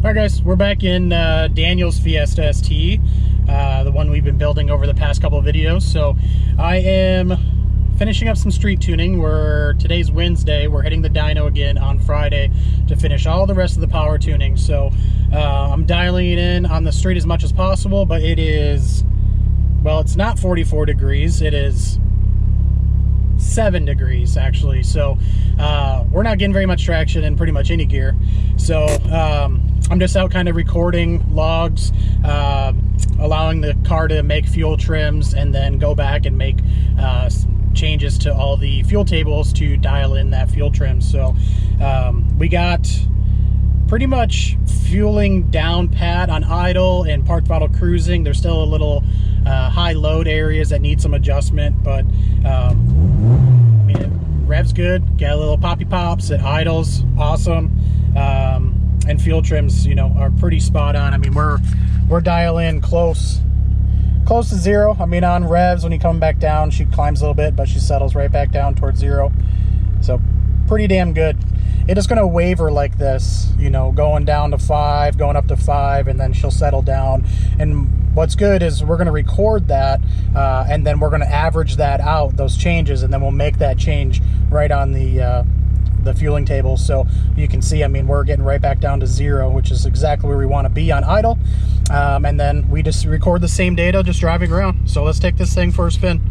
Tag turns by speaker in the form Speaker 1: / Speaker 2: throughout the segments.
Speaker 1: All right, guys, we're back in Daniel's Fiesta ST, the one we've been building over the past couple of videos. So I am finishing up some street tuning. Today's Wednesday. We're hitting the dyno again on Friday to finish all the rest of the power tuning. So I'm dialing it in on the street as much as possible, but it is, well, it's not 44 degrees. It is 7 degrees actually. So we're not getting very much traction in pretty much any gear. So I'm just out kind of recording logs, allowing the car to make fuel trims, and then go back and make changes to all the fuel tables to dial in that fuel trim. So we got pretty much fueling down pat on idle and park throttle cruising. There's still a little high load areas that need some adjustment, but I mean, it revs good. Got a little poppy pops. It idles awesome. And fuel trims, you know, are pretty spot on. I mean, we're dialing close to zero. I mean, on revs, when you come back down, she climbs a little bit, but she settles right back down towards zero. So pretty damn good. It is going to waver like this, you know, going down to 5, going up to 5, and then she'll settle down. And what's good is we're going to record that, and then we're going to average that out, those changes, and then we'll make that change right on the fueling table. So you can see, I mean, we're getting right back down to 0, which is exactly where we want to be on idle. And then we just record the same data just driving around. So let's take this thing for a spin.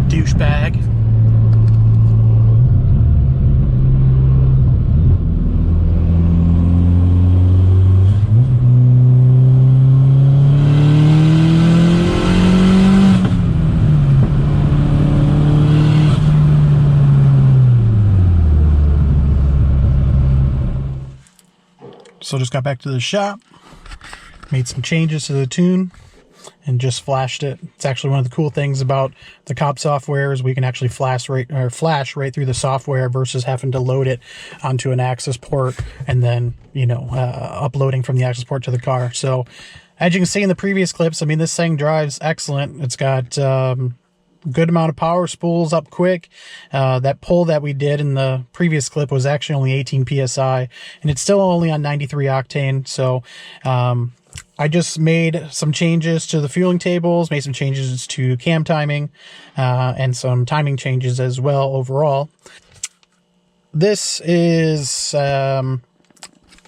Speaker 1: Douchebag. So just got back to the shop, made some changes to the tune, and just flashed it. It's actually one of the cool things about the COP software is we can actually flash right through the software versus having to load it onto an access port and then, you know, uploading from the access port to the car. So as you can see in the previous clips, I mean, this thing drives excellent. It's got good amount of power, spools up quick. That pull that we did in the previous clip was actually only 18 psi, and it's still only on 93 octane. So I just made some changes to the fueling tables, made some changes to cam timing, and some timing changes as well overall. This is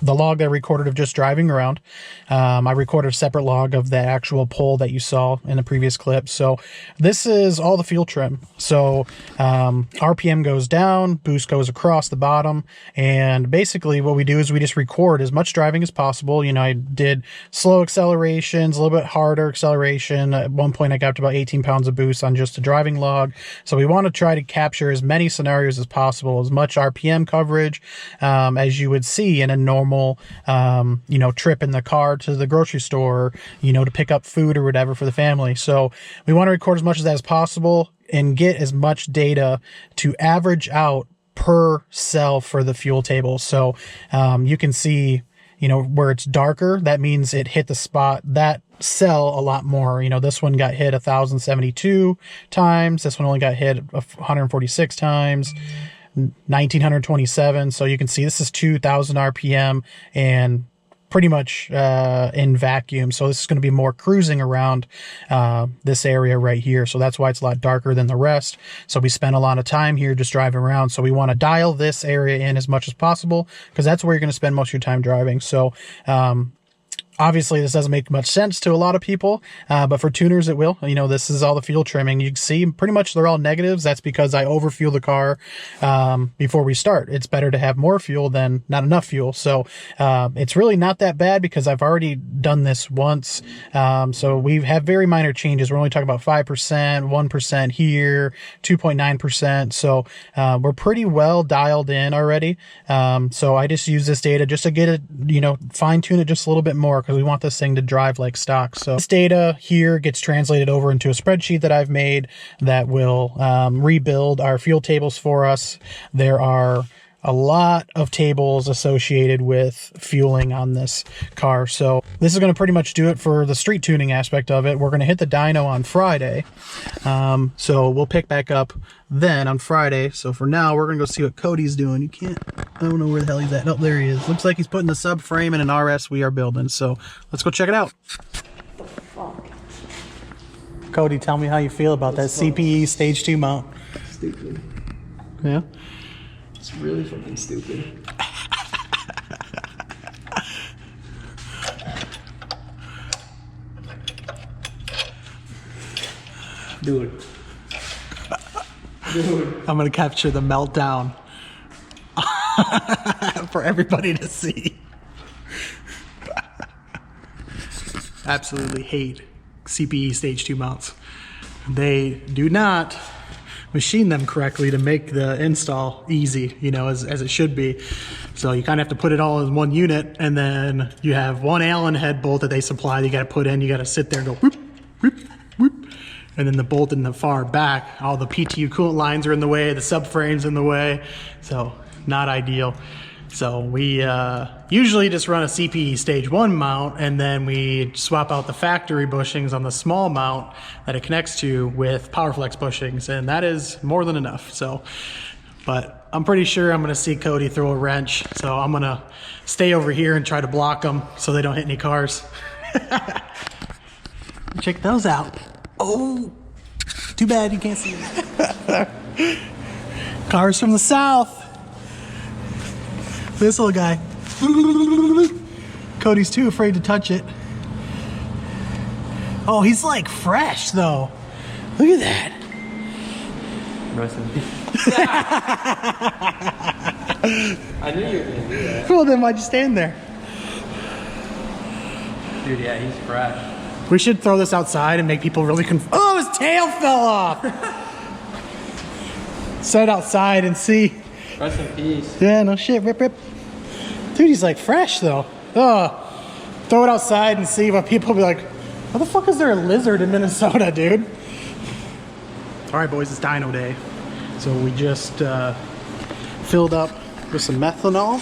Speaker 1: the log that I recorded of just driving around. I recorded a separate log of the actual pull that you saw in the previous clip. So this is all the fuel trim. So RPM goes down, boost goes across the bottom, and basically what we do is we just record as much driving as possible. You know, I did slow accelerations, a little bit harder acceleration. At one point I got up to about 18 pounds of boost on just a driving log. So we want to try to capture as many scenarios as possible, as much RPM coverage as you would see in a normal you know, trip in the car to the grocery store, you know, to pick up food or whatever for the family. So we want to record as much of that as possible and get as much data to average out per cell for the fuel table. So you can see, you know, where it's darker, that means it hit the spot, that cell a lot more. You know, this one got hit 1,072 times. This one only got hit 146 times. 1927. So you can see this is 2,000 RPM and pretty much in vacuum. So this is going to be more cruising around this area right here. So that's why it's a lot darker than the rest. So we spend a lot of time here just driving around. So we want to dial this area in as much as possible because that's where you're going to spend most of your time driving. So obviously this doesn't make much sense to a lot of people, but for tuners it will. You know, this is all the fuel trimming. You can see pretty much they're all negatives. That's because I overfuel the car before we start. It's better to have more fuel than not enough fuel. So it's really not that bad because I've already done this once. So we have very minor changes. We're only talking about 5%, 1% here, 2.9%. So we're pretty well dialed in already. So I just use this data just to get it, you know, fine tune it just a little bit more, because we want this thing to drive like stock. So this data here gets translated over into a spreadsheet that I've made that will rebuild our fuel tables for us. There are a lot of tables associated with fueling on this car. So this is going to pretty much do it for the street tuning aspect of it. We're going to hit the dyno on Friday. So we'll pick back up then on Friday. So for now, we're going to go see what Cody's doing. You can't, I don't know where the hell he's at. Oh, there he is. Looks like he's putting the subframe in an RS we are building. So let's go check it out.
Speaker 2: What the fuck?
Speaker 1: Cody, tell me how you feel about that CPE stage 2 mount.
Speaker 2: Stupid.
Speaker 1: Yeah?
Speaker 2: It's really fucking stupid. Dude.
Speaker 1: I'm gonna capture the meltdown for everybody to see. Absolutely hate CPE stage 2 mounts. They do not machine them correctly to make the install easy, you know, as it should be. So you kind of have to put it all in one unit, and then you have one Allen head bolt that they supply that you got to put in. You got to sit there and go whoop, whoop, whoop. And then the bolt in the far back, all the PTU coolant lines are in the way, the subframe's in the way. So not ideal. So we usually just run a CPE stage 1 mount, and then we swap out the factory bushings on the small mount that it connects to with PowerFlex bushings, and that is more than enough. So, but I'm pretty sure I'm gonna see Cody throw a wrench, so I'm gonna stay over here and try to block them so they don't hit any cars. Check those out. Oh, too bad you can't see them. Cars from the south. This little guy. Cody's too afraid to touch it. Oh, he's like fresh though. Look at that.
Speaker 2: Rest in peace. I knew you were gonna do that.
Speaker 1: Well, then why'd you stand there?
Speaker 2: Dude, yeah, he's fresh.
Speaker 1: We should throw this outside and make people really oh, his tail fell off. Set it outside and see.
Speaker 2: Rest in peace.
Speaker 1: Yeah, no shit, rip, rip. Dude, he's like fresh though. Oh, throw it outside and see what people will be like. What the fuck is there a lizard in Minnesota, dude? All right, boys, it's dyno day. So we just filled up with some methanol.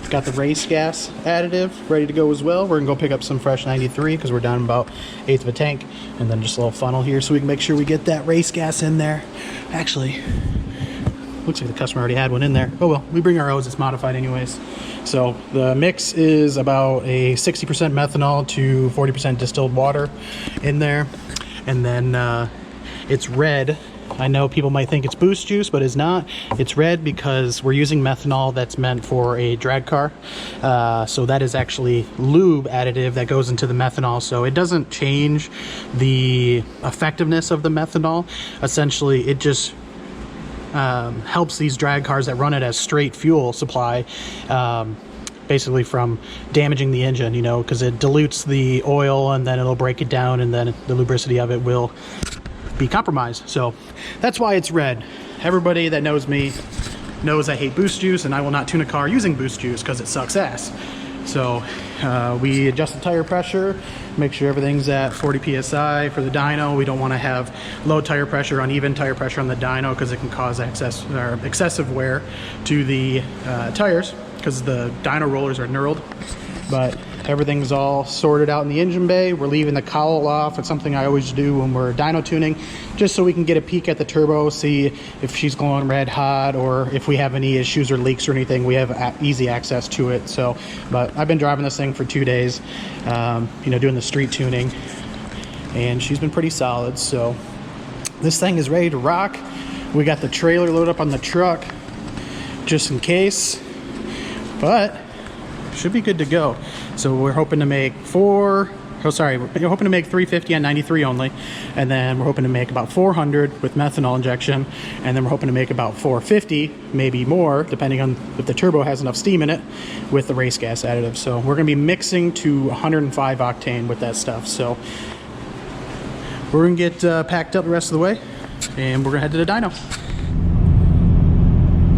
Speaker 1: Got the race gas additive ready to go as well. We're gonna go pick up some fresh 93 because we're down about 1/8 of a tank, and then just a little funnel here so we can make sure we get that race gas in there. Actually, looks like the customer already had one in there. Oh well, we bring our O's, it's modified anyways. So the mix is about a 60% methanol to 40% distilled water in there. And then it's red. I know people might think it's boost juice, but it's not. It's red because we're using methanol that's meant for a drag car. So that is actually lube additive that goes into the methanol. So it doesn't change the effectiveness of the methanol. Essentially, it just helps these drag cars that run it as straight fuel supply basically from damaging the engine, you know, because it dilutes the oil and then it'll break it down, and then the lubricity of it will be compromised. So that's why it's red. Everybody that knows me knows I hate boost juice, and I will not tune a car using boost juice because it sucks ass. So we adjust the tire pressure, make sure everything's at 40 psi for the dyno. We don't want to have low tire pressure, uneven tire pressure on the dyno because it can cause excessive wear to the tires. because the dyno rollers are knurled. But everything's all sorted out in the engine bay. We're leaving the cowl off. It's something I always do when we're dyno tuning, just so we can get a peek at the turbo, see if she's going red hot, or if we have any issues or leaks or anything, we have easy access to it. So, but I've been driving this thing for 2 days, you know, doing the street tuning, and she's been pretty solid. So this thing is ready to rock. We got the trailer loaded up on the truck just in case, but should be good to go. So we're hoping to make we're hoping to make 350 on 93 only, and then we're hoping to make about 400 with methanol injection, and then we're hoping to make about 450, maybe more, depending on if the turbo has enough steam in it, with the race gas additive. So we're going to be mixing to 105 octane with that stuff. So we're going to get packed up the rest of the way, and we're going to head to the dyno.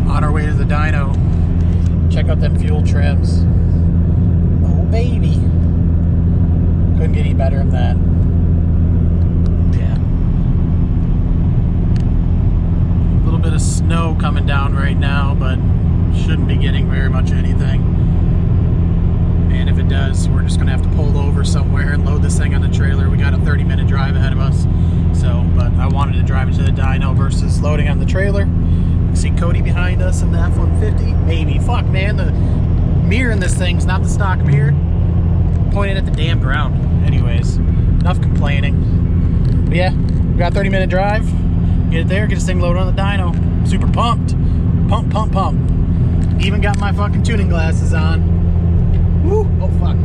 Speaker 1: On our way to the dyno, check out them fuel trims. Oh baby, couldn't get any better than that. Yeah, a little bit of snow coming down right now, but shouldn't be getting very much of anything. And if it does, we're just gonna have to pull over somewhere and load this thing on the trailer. We got a 30-minute drive ahead of us, so but I wanted to drive it to the dyno versus loading on the trailer. See Cody behind us in the F-150. Maybe. Fuck, man. The mirror in this thing's not the stock mirror. Pointed at the damn ground. Anyways, enough complaining. But yeah, we got a 30-minute drive. Get it there, get this thing loaded on the dyno. Super pumped. Pump, pump, pump. Even got my fucking tuning glasses on. Woo! Oh, fuck.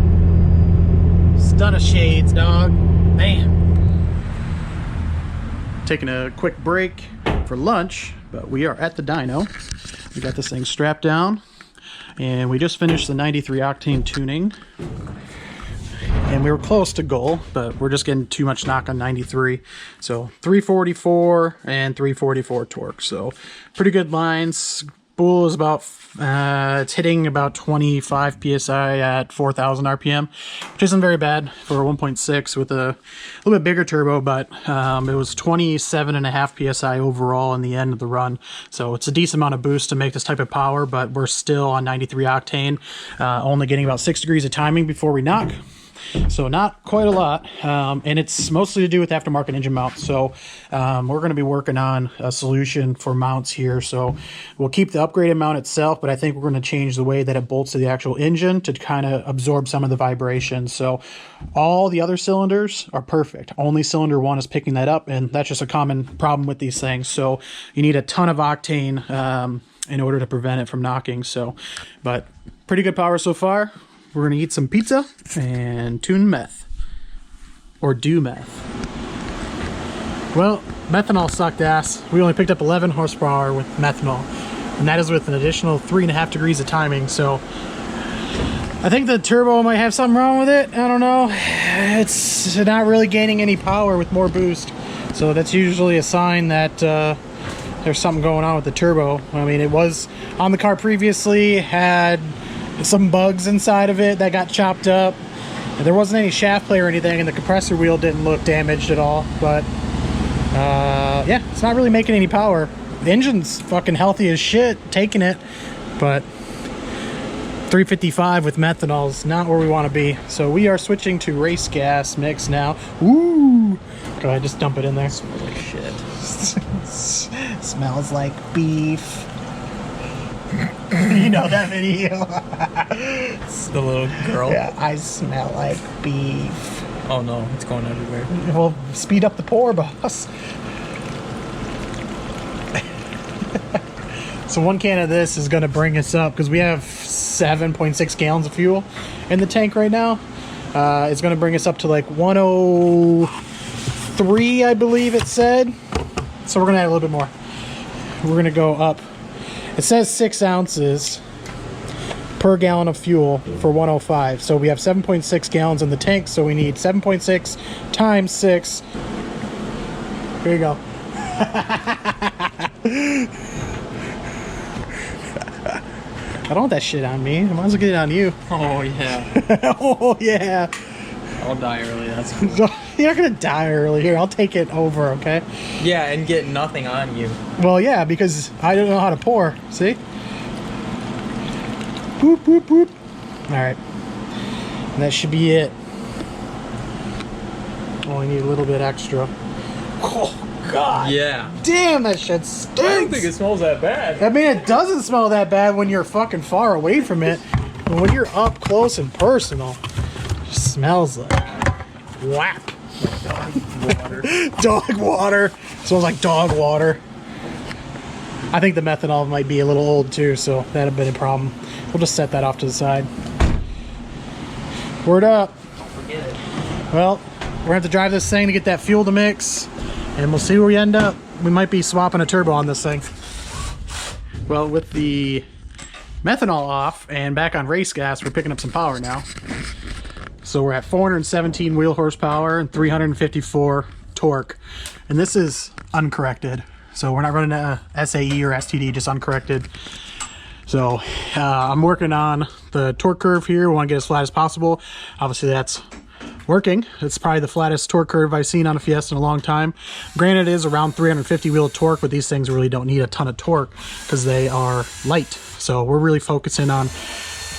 Speaker 1: Stun of shades, dog. Man. Taking a quick break for lunch, but we are at the dyno. We got this thing strapped down, and we just finished the 93 octane tuning, and we were close to goal, but we're just getting too much knock on 93. So 344 and 344 torque, so pretty good lines. Spool is about it's hitting about 25 psi at 4,000 rpm, which isn't very bad for a 1.6 with a little bit bigger turbo, but it was 27.5 psi overall in the end of the run, so it's a decent amount of boost to make this type of power. But we're still on 93 octane, only getting about 6 degrees of timing before we knock. So not quite a lot, and it's mostly to do with aftermarket engine mounts. So we're going to be working on a solution for mounts here. So we'll keep the upgraded mount itself, but I think we're going to change the way that it bolts to the actual engine to kind of absorb some of the vibration. So all the other cylinders are perfect. Only cylinder 1 is picking that up, and that's just a common problem with these things. So you need a ton of octane in order to prevent it from knocking. So, but pretty good power so far. We're gonna eat some pizza and tune meth, or do meth. Well, methanol sucked ass. We only picked up 11 horsepower with methanol, and that is with an additional 3.5 degrees of timing. So I think the turbo might have something wrong with it. I don't know. It's not really gaining any power with more boost. So that's usually a sign that there's something going on with the turbo. I mean, it was on the car previously, had some bugs inside of it that got chopped up. There wasn't any shaft play or anything, and the compressor wheel didn't look damaged at all. But yeah, it's not really making any power. The engine's fucking healthy as shit, taking it, but 355 with methanol is not where we want to be. So we are switching to race gas mix now. Ooh! Go ahead, just dump it in there.
Speaker 2: Smells like shit.
Speaker 1: Smells like beef. You know that video?
Speaker 2: It's the little girl.
Speaker 1: Yeah, I smell like beef.
Speaker 2: Oh no, it's going everywhere.
Speaker 1: Well, speed up the pour, boss. So 1 can of this is going to bring us up, because we have 7.6 gallons of fuel in the tank right now. It's going to bring us up to like 103, I believe it said. So we're going to add a little bit more. We're going to go up. It says 6 ounces per gallon of fuel for 105. So we have 7.6 gallons in the tank, so we need 7.6 times 6. Here you go. I don't want that shit on me. I might as well get it on you.
Speaker 2: Oh yeah.
Speaker 1: Oh yeah.
Speaker 2: I'll die early, that's cool.
Speaker 1: You're not gonna die early. Here, I'll take it over, okay?
Speaker 2: Yeah, and get nothing on you.
Speaker 1: Well, yeah, because I don't know how to pour. See? Whoop, whoop, whoop. All right. And that should be it. Only need a little bit extra. Oh, God.
Speaker 2: Yeah.
Speaker 1: Damn, that shit stinks.
Speaker 2: I don't think it smells that bad.
Speaker 1: I mean, it doesn't smell that bad when you're fucking far away from it. But when you're up close and personal, it just smells like whap.
Speaker 2: Dog water.
Speaker 1: Dog water. Smells like dog water. I think the methanol might be a little old too, so that'd have been a problem. We'll just set that off to the side. Word up.
Speaker 2: Don't forget it.
Speaker 1: Well, we're gonna have to drive this thing to get that fuel to mix, and we'll see where we end up. We might be swapping a turbo on this thing. Well, with the methanol off and back on race gas, we're picking up some power now. So we're at 417 wheel horsepower and 354 torque. And this is uncorrected. So we're not running a SAE or STD, just uncorrected. So I'm working on the torque curve here. We want to get as flat as possible. Obviously that's working. It's probably the flattest torque curve I've seen on a Fiesta in a long time. Granted, it is around 350 wheel torque, but these things really don't need a ton of torque because they are light. So we're really focusing on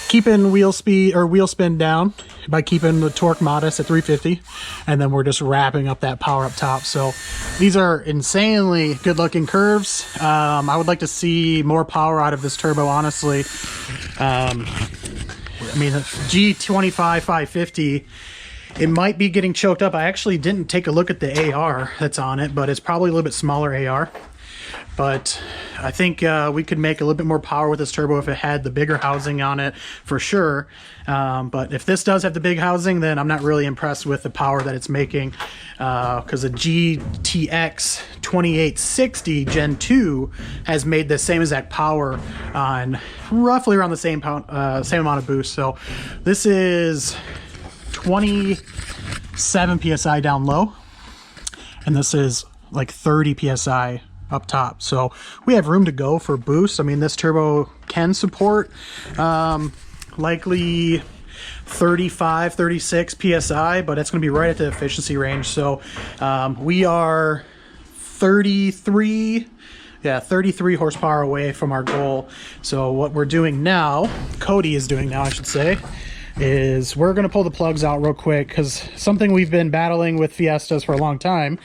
Speaker 1: keeping wheel speed or wheel spin down by keeping the torque modest at 350, and then we're just wrapping up that power up top. So these are insanely good looking curves. I would like to see more power out of this turbo, honestly. I mean, the G25-550, it might be getting choked up. I actually didn't take a look at the AR that's on it, but it's probably a little bit smaller AR. But I think we could make a little bit more power with this turbo if it had the bigger housing on it, for sure. But if this does have the big housing, then I'm not really impressed with the power that it's making, because the GTX 2860 Gen 2 has made the same exact power on roughly around the same amount of boost. So this is 27 PSI down low, and this is like 30 PSI up top. So we have room to go for boost. I mean, this turbo can support likely 35, 36 PSI, but it's going to be right at the efficiency range. So we are 33 horsepower away from our goal. So what we're doing now, Cody is doing now, I should say, is we're going to pull the plugs out real quick, because something we've been battling with Fiestas for a long time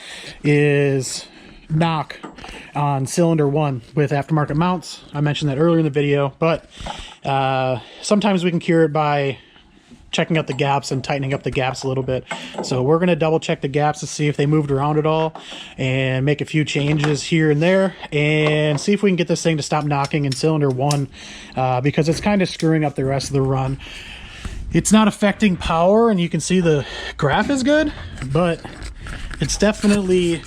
Speaker 1: is knock on cylinder 1 with aftermarket mounts. I mentioned that earlier in the video, but sometimes we can cure it by checking out the gaps and tightening up the gaps a little bit. So we're going to double check the gaps to see if they moved around at all and make a few changes here and there and see if we can get this thing to stop knocking in cylinder 1, because it's kind of screwing up the rest of the run. It's not affecting power, and you can see the graph is good, but it's definitely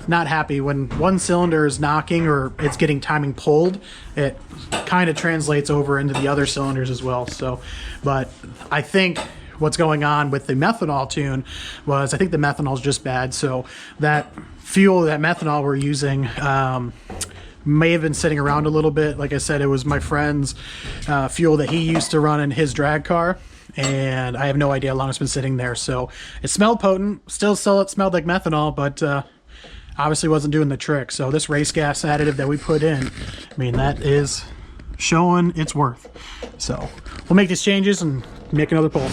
Speaker 1: not happy when one cylinder is knocking or it's getting timing pulled. It kind of translates over into the other cylinders as well. So, but I think what's going on with the methanol tune was, I think the methanol is just bad. So that fuel, that methanol we're using, may have been sitting around a little bit. Like I said, it was my friend's fuel that he used to run in his drag car, and I have no idea how long it's been sitting there. So it smelled potent, still it smelled like methanol, but obviously wasn't doing the trick. So this race gas additive that we put in, I mean, that is showing its worth. So we'll make these changes and make another pull.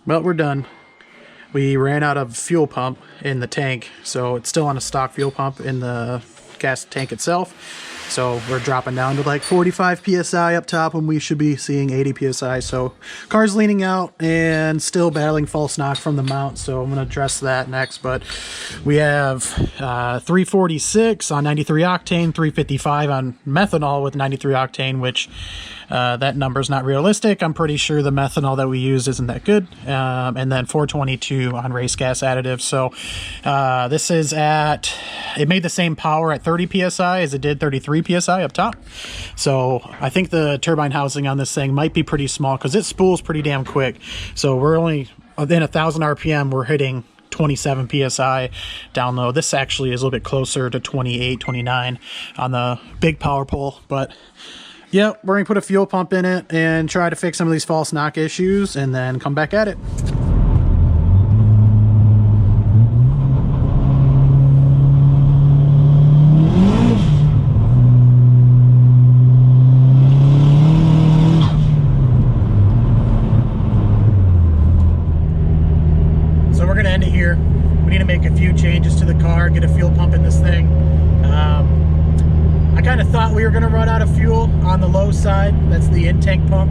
Speaker 1: Well, we're done. We ran out of fuel pump in the tank, so it's still on a stock fuel pump in the gas tank itself. So we're dropping down to like 45 PSI up top when we should be seeing 80 PSI. So car's leaning out and still battling false knock from the mount. So I'm going to address that next. But we have 346 on 93 octane, 355 on methanol with 93 octane, which that number is not realistic. I'm pretty sure the methanol that we use isn't that good. And then 422 on race gas additive. So this is at, it made the same power at 30 PSI as it did 33 PSI up top. So I think the turbine housing on this thing might be pretty small because it spools pretty damn quick. So we're only, within 1,000 RPM, we're hitting 27 PSI down low. This actually is a little bit closer to 28, 29 on the big power pull, but Yep, we're gonna put a fuel pump in it and try to fix some of these false knock issues and then come back at it. So we're gonna end it here. We need to make a few changes to the car, get a fuel pump in this thing. I kind of thought we were going to run out of fuel on the low side. That's the in-tank pump.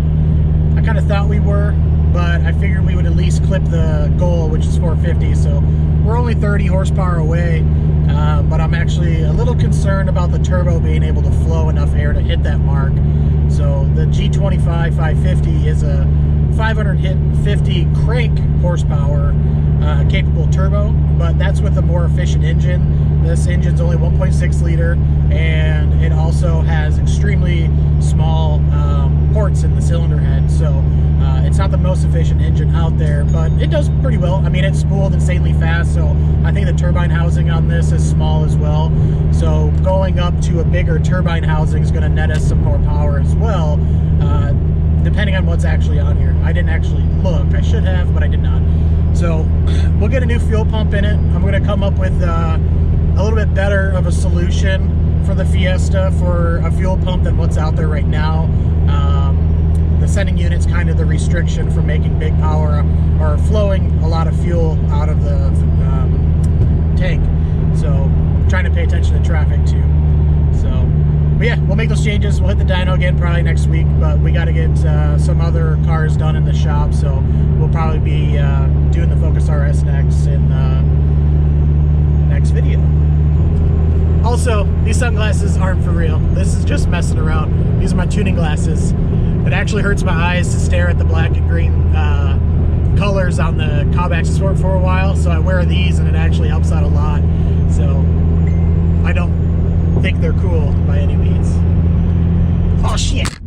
Speaker 1: I kind of thought we were, but I figured we would at least clip the goal, which is 450. So we're only 30 horsepower away, but I'm actually a little concerned about the turbo being able to flow enough air to hit that mark. So the G25-550 is a 550 crank horsepower capable turbo, but that's with a more efficient engine. This engine's only 1.6 liter, and it also has extremely small ports in the cylinder head, so it's not the most efficient engine out there, but it does pretty well. I mean, it's spooled insanely fast, so I think the turbine housing on this is small as well. So going up to a bigger turbine housing is going to net us some more power as well, depending on what's actually on here. I didn't actually look. I should have, but I did not. So we'll get a new fuel pump in it. I'm going to come up with a little bit better of a solution for the Fiesta for a fuel pump than what's out there right now. The sending unit's kind of the restriction for making big power or flowing a lot of fuel out of the tank. So trying to pay attention to traffic too. So, but yeah, we'll make those changes. We'll hit the dyno again probably next week, but we got to get some other cars done in the shop. So we'll probably be doing the Focus RS next in the next video. Also, these sunglasses aren't for real. This is just messing around. These are my tuning glasses. It actually hurts my eyes to stare at the black and green colors on the Cobb Access Sport for a while, so I wear these and it actually helps out a lot. So I don't think they're cool by any means. Oh shit!